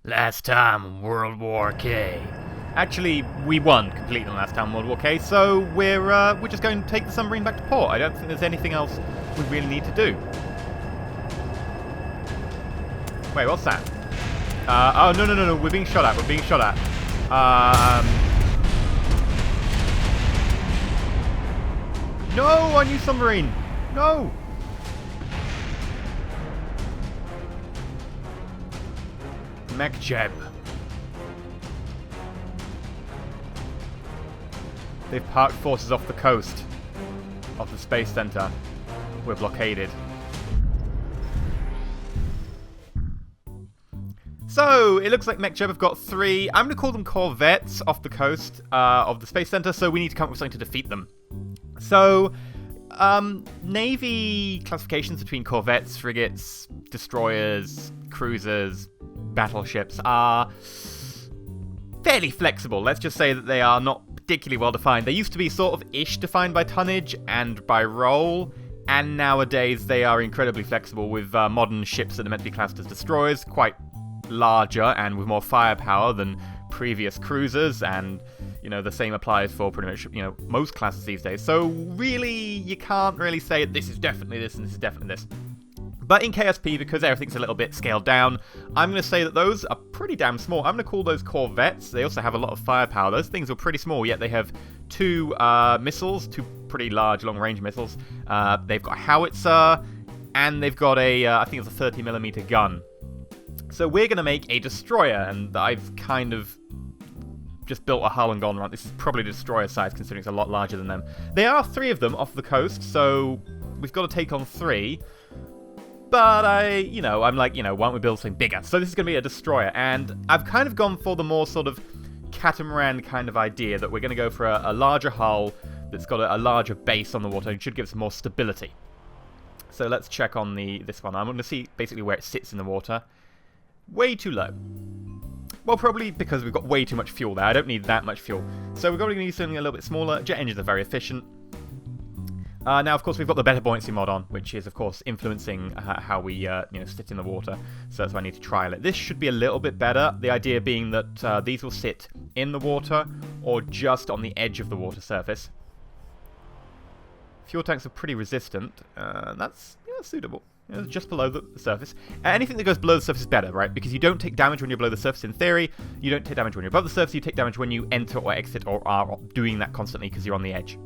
Last time, World War K. Actually, we won completely on last time, World War K, so we're just going to take the submarine back to port. I don't think there's anything else we really need to do. Wait, what's that? Oh, no, we're being shot at, No, our new submarine! No! MechJeb. They've parked forces off the coast of the space center. We're blockaded. So, it looks like MechJeb have got 3, I'm going to call them corvettes off the coast of the space center, so we need to come up with something to defeat them. So, Navy classifications between corvettes, frigates, destroyers, cruisers, battleships are fairly flexible. Let's just say that they are not particularly well defined. They used to be sort of ish defined by tonnage and by role, and nowadays they are incredibly flexible with modern ships that are meant to be classed as destroyers, quite larger and with more firepower than previous cruisers, and the same applies for pretty much most classes these days. So really, you can't really say this is definitely this and this is definitely this. But in KSP, because everything's a little bit scaled down, I'm going to say that those are pretty damn small. I'm going to call those corvettes. They also have a lot of firepower. Those things are pretty small, yet they have 2 missiles, 2 pretty large long-range missiles. They've got a howitzer, and they've got I think it's a 30mm gun. So we're going to make a destroyer, and I've kind of just built a hull and gone around. This is probably destroyer size, considering it's a lot larger than them. There are 3 of them off the coast, so we've got to take on 3. But I'm like, why don't we build something bigger? So this is going to be a destroyer, and I've kind of gone for the more sort of catamaran kind of idea, that we're going to go for a larger hull that's got a larger base on the water and should give us more stability. So let's check on this one. I'm going to see basically where it sits in the water. Way too low. Well, probably because we've got way too much fuel there. I don't need that much fuel. So we're going to need something a little bit smaller. Jet engines are very efficient. Now, of course, we've got the better buoyancy mod on, which is, of course, influencing how we sit in the water. So that's why I need to trial it. This should be a little bit better. The idea being that these will sit in the water or just on the edge of the water surface. Fuel tanks are pretty resistant. That's suitable. Just below the surface. Anything that goes below the surface is better, right? Because you don't take damage when you're below the surface in theory. You don't take damage when you're above the surface. You take damage when you enter or exit or are doing that constantly because you're on the edge.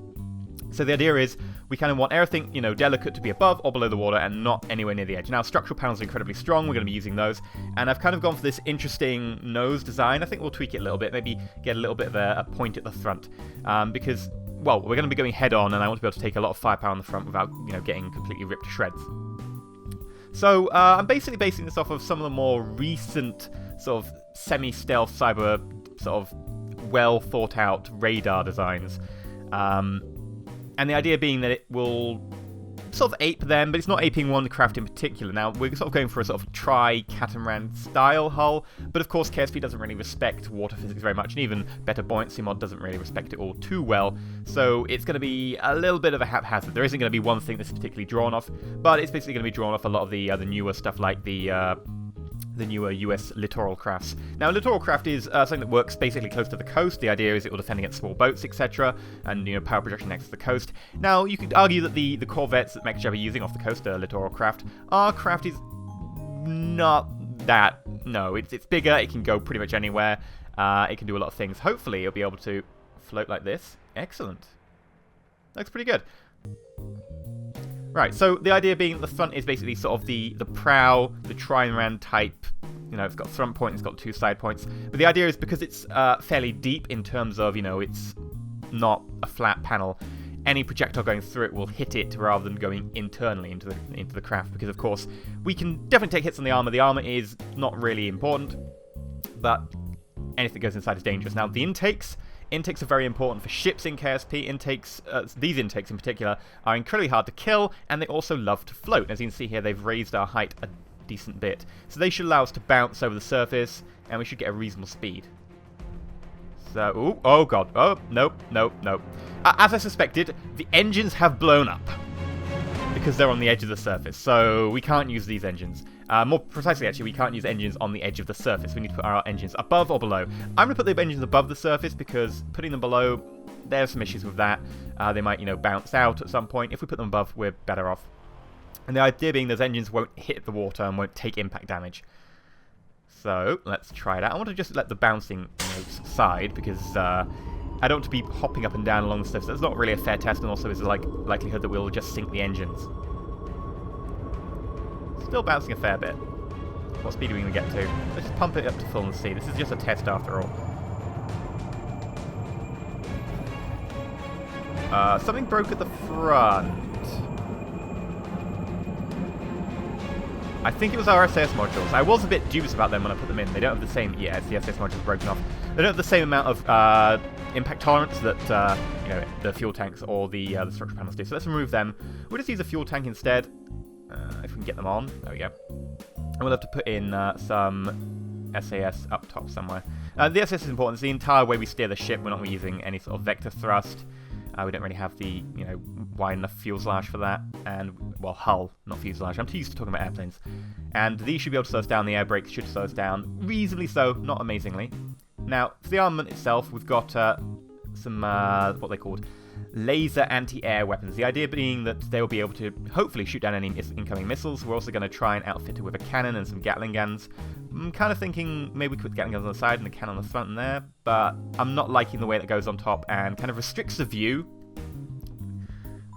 So the idea is we kind of want everything, delicate to be above or below the water and not anywhere near the edge. Now, structural panels are incredibly strong. We're going to be using those. And I've kind of gone for this interesting nose design. I think we'll tweak it a little bit. Maybe get a little bit of a point at the front. Because, well, we're going to be going head on, and I want to be able to take a lot of firepower on the front without, getting completely ripped to shreds. So I'm basically basing this off of some of the more recent sort of semi-stealth cyber sort of well-thought-out radar designs. And the idea being that it will sort of ape them, but it's not aping one craft in particular. Now, we're sort of going for a sort of catamaran-style hull, but of course KSP doesn't really respect water physics very much, and even better buoyancy mod doesn't really respect it all too well, so it's going to be a little bit of a haphazard. There isn't going to be one thing that's particularly drawn off, but it's basically going to be drawn off a lot of the newer stuff like the newer US littoral crafts. Now, littoral craft is something that works basically close to the coast. The idea is it will defend against small boats, etc., and power projection next to the coast. Now, you could argue that the corvettes that MechJeb are using off the coast are littoral craft. Our craft is not that. No, it's bigger. It can go pretty much anywhere. It can do a lot of things. Hopefully, it'll be able to float like this. Excellent. Looks pretty good. Right, so the idea being that the front is basically sort of the prow, the trimaran type. It's got front point, it's got 2 side points. But the idea is because it's fairly deep in terms of, it's not a flat panel, any projectile going through it will hit it rather than going internally into the craft. Because, of course, we can definitely take hits on the armor. The armor is not really important, but anything that goes inside is dangerous. Now, the intakes are very important for ships in KSP. These intakes in particular, are incredibly hard to kill, and they also love to float. As you can see here, they've raised our height a decent bit. So they should allow us to bounce over the surface, and we should get a reasonable speed. So, ooh, oh god, oh, nope. As I suspected, the engines have blown up. Because they're on the edge of the surface, so we can't use these engines. More precisely, actually, we can't use engines on the edge of the surface. We need to put our engines above or below. I'm going to put the engines above the surface because putting them below, there's some issues with that. They might, bounce out at some point. If we put them above, we're better off. And the idea being those engines won't hit the water and won't take impact damage. So, let's try it out. I want to just let the bouncing subside because I don't want to be hopping up and down along the surface. That's not really a fair test, and also there's a likelihood that we'll just sink the engines. Still bouncing a fair bit. What speed are we going to get to? Let's just pump it up to full and see. This is just a test after all. Something broke at the front. I think it was our SAS modules. I was a bit dubious about them when I put them in. They don't have the same... Yeah, it's the SAS modules broken off. They don't have the same amount of impact tolerance that the fuel tanks or the structure panels do. So let's remove them. We'll just use a fuel tank instead. If we can get them on. There we go. And we'll have to put in some SAS up top somewhere. The SAS is important. It's the entire way we steer the ship. We're not using any sort of vector thrust. We don't really have the, wide enough fuselage for that. And, well, hull, not fuselage. I'm too used to talking about airplanes. And these should be able to slow us down. The air brakes should slow us down. Reasonably so, not amazingly. Now, for the armament itself, we've got some, what they called laser anti-air weapons. The idea being that they'll be able to hopefully shoot down any incoming missiles. We're also going to try and outfit it with a cannon and some Gatling guns. I'm kind of thinking maybe we could put Gatling guns on the side and a cannon on the front and there, but I'm not liking the way that goes on top and kind of restricts the view.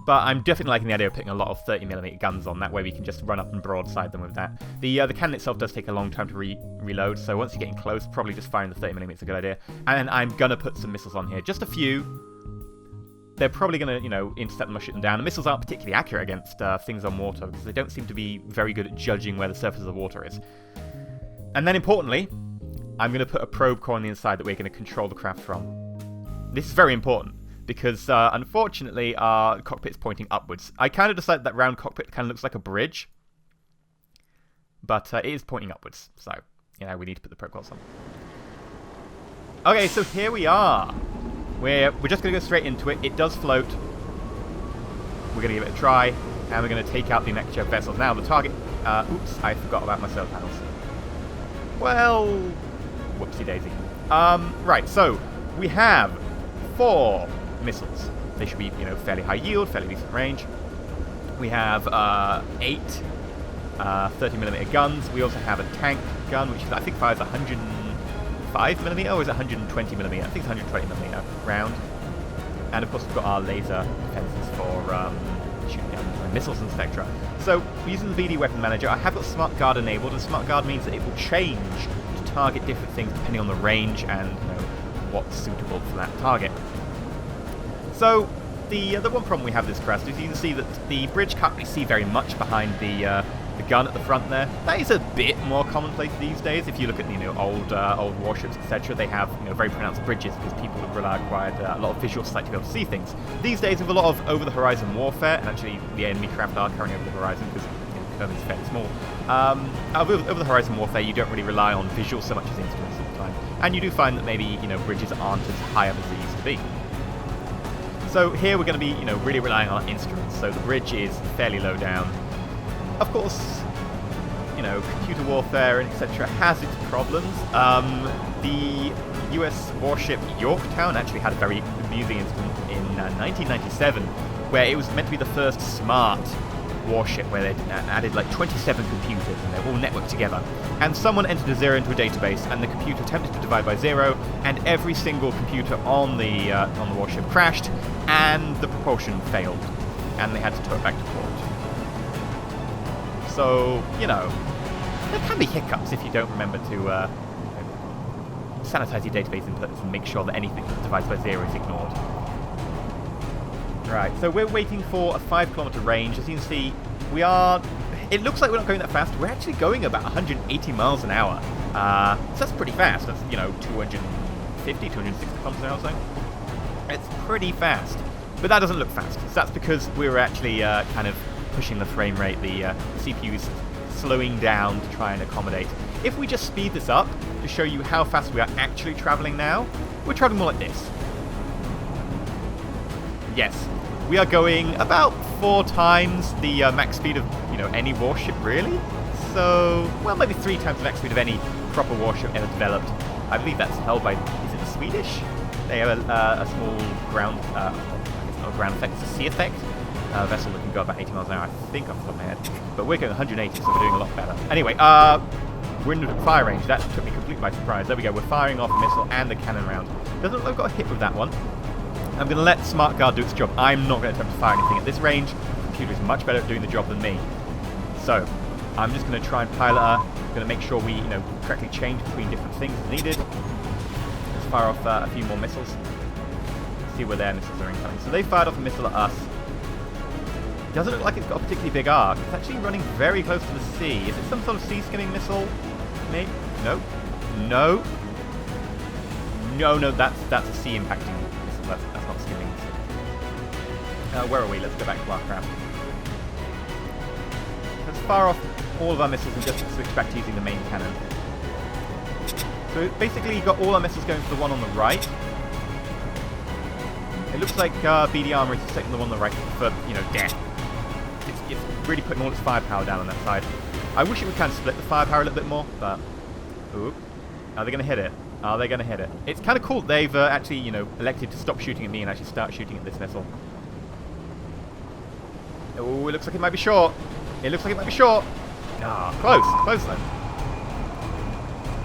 But I'm definitely liking the idea of putting a lot of 30mm guns on. That way we can just run up and broadside them with that. The cannon itself does take a long time to reload, so once you're getting close, probably just firing the 30mm is a good idea. And I'm going to put some missiles on here. Just a few. They're probably going to, intercept them or shoot them down. The missiles aren't particularly accurate against things on water because they don't seem to be very good at judging where the surface of the water is. And then importantly, I'm going to put a probe core on the inside that we're going to control the craft from. This is very important because, unfortunately, our cockpit's pointing upwards. I kind of decided that round cockpit kind of looks like a bridge, but it is pointing upwards, so, we need to put the probe cores on. Okay, so here we are. We're just going to go straight into it. It does float. We're going to give it a try, and we're going to take out the MechJeb vessels. Now, the target... oops, I forgot about my solar panels. Well, whoopsie-daisy. Right, so we have 4 missiles. They should be, fairly high yield, fairly decent range. We have 8 30mm guns. We also have a tank gun, which I think fires 105mm, or is it 120mm? I think it's 120mm round. And of course we've got our laser defenses for shooting down missiles, etc. So using the BD Weapon Manager, I have got Smart Guard enabled, and Smart Guard means that it will change to target different things depending on the range and what's suitable for that target. So the one problem we have with this craft is you can see that the bridge can't really see very much behind the gun at the front there. That is a bit more commonplace these days. If you look at old warships, etc., they have very pronounced bridges because people have required a lot of visual sight to be able to see things. These days, with a lot of over-the-horizon warfare, and actually the enemy craft are currently over the horizon because Kerbal is fairly small. Over-the-horizon warfare, you don't really rely on visuals so much as instruments all the time, and you do find that maybe bridges aren't as high up as they used to be. So here we're going to be really relying on our instruments. So the bridge is fairly low down. Of course, computer warfare and etc. has its problems. The US warship Yorktown actually had a very amusing incident in 1997, where it was meant to be the first smart warship where they'd added like 27 computers and they're all networked together. And someone entered a 0 into a database, and the computer attempted to divide by 0, and every single computer on the warship crashed, and the propulsion failed, and they had to tow it back to port. So, there can be hiccups if you don't remember to sanitize your database inputs and make sure that anything that divides by 0 is ignored. Right, so we're waiting for a 5-kilometer range. As you can see, it looks like we're not going that fast. We're actually going about 180 miles an hour. So that's pretty fast. That's, 250, 260 kilometers an hour or so. It's pretty fast. But that doesn't look fast. So that's because we were actually kind of pushing the frame rate. The CPU's slowing down to try and accommodate. If we just speed this up to show you how fast we are actually traveling now, we're traveling more like this. Yes, we are going about 4 times the max speed of any warship, really. so, well, maybe 3 times the max speed of any proper warship ever developed. I believe that's held by, is it the Swedish? They have a small ground, I guess it's not a ground effect, it's a sea effect. Vessel that can go about 80 miles an hour, I think, off the top of my head. But we're going 180, so we're doing a lot better. Anyway, we're in the fire range. That took me completely by surprise. There we go, we're firing off a missile and the cannon round. Doesn't look like I've got a hit with that one. I'm going to let Smart Guard do its job. I'm not going to attempt to fire anything at this range. The computer is much better at doing the job than me. So, I'm just going to try and pilot her. I'm going to make sure we, correctly change between different things as needed. Let's fire off a few more missiles. See where their missiles are incoming. So they fired off a missile at us. It doesn't look like it's got a particularly big arc. It's actually running very close to the sea. Is it some sort of sea-skimming missile? Maybe? No. No. No, that's a sea-impacting missile. That's not skimming. Where are we? Let's go back to our craft. Let's fire off all of our missiles and just switch back to using the main cannon. So basically you've got all our missiles going for the one on the right. It looks like BD Armour is taking the one on the right for, death. It's really putting all its firepower down on that side. I wish it would kind of split the firepower a little bit more, but... Ooh. Are they going to hit it? Are they going to hit it? It's kind of cool they've actually, elected to stop shooting at me and actually start shooting at this missile. Oh, it looks like it might be short. It looks like it might be short. Ah, close. Close then.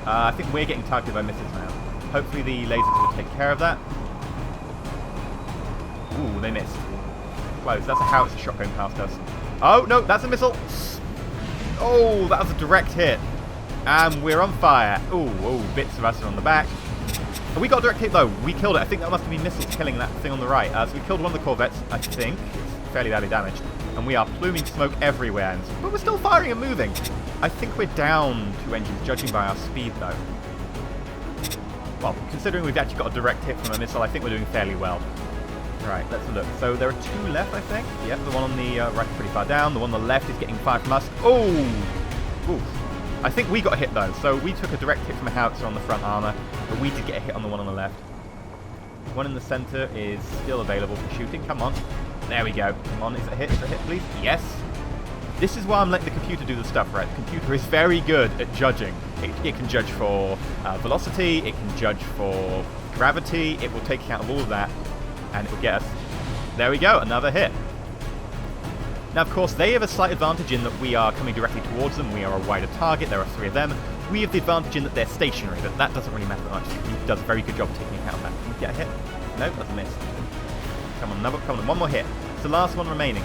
I think we're getting targeted by missiles now. Hopefully the lasers will take care of that. Ooh, they missed. Close. That's a howitzer shot going past us. Oh, no, that's a missile. Oh, that was a direct hit. And we're on fire. Ooh, bits of us are on the back. We got a direct hit, though. We killed it. I think that must have been missiles killing that thing on the right. So we killed one of the corvettes, I think. It's fairly badly damaged. And we are pluming smoke everywhere. But we're still firing and moving. I think we're down 2 engines, judging by our speed, though. Well, considering we've actually got a direct hit from a missile, I think we're doing fairly well. Right, let's look. So there are 2 left, I think. Yep, the one on the right is pretty far down. The one on the left is getting fired from us. Oh! Oof. I think we got a hit, though. So we took a direct hit from a howitzer on the front armor, but we did get a hit on the one on the left. One in the center is still available for shooting. Come on. There we go. Come on, is it a hit? Is it a hit, please? Yes. This is why I'm letting the computer do the stuff, right? The computer is very good at judging. It can judge for velocity, it can judge for gravity, it will take account of all of that, and it will get us. There we go, another hit. Now, of course, they have a slight advantage in that we are coming directly towards them. We are a wider target. There are 3 of them. We have the advantage in that they're stationary, but that doesn't really matter that much. He does a very good job of taking account of that. Can we get a hit? No, that's a miss. Come on, come on, one more hit. It's the last one remaining.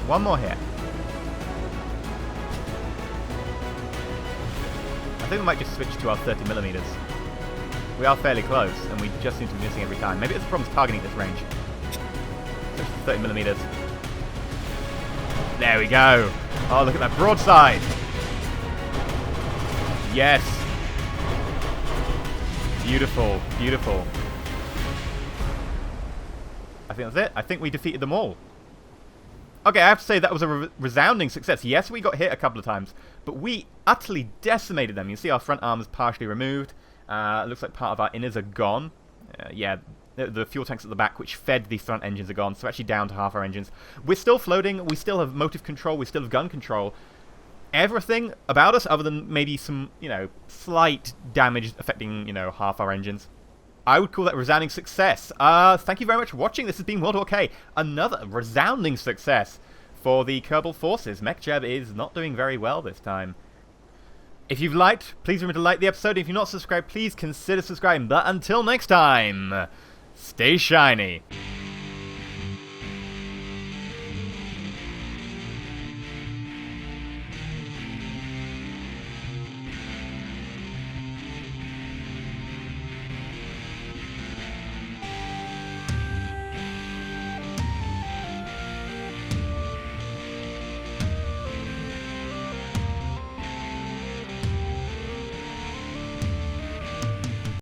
One more hit. I think we might just switch to our 30mm. We are fairly close, and we just seem to be missing every time. Maybe it's the problem targeting this range. 30mm. There we go. Oh, look at that broadside. Yes. Beautiful, beautiful. I think that's it. I think we defeated them all. Okay, I have to say that was a resounding success. Yes, we got hit a couple of times, but we utterly decimated them. You see our front arm is partially removed. It looks like part of our inners are gone. Yeah. The fuel tanks at the back, which fed the front engines, are gone, so actually down to half our engines. We're still floating, we still have motive control, we still have gun control. Everything about us, other than maybe some, slight damage affecting, half our engines. I would call that a resounding success. Thank you very much for watching. This has been World War K. Another resounding success for the Kerbal forces. MechJeb is not doing very well this time. If you've liked, please remember to like the episode. If you're not subscribed, please consider subscribing. But until next time... Stay shiny.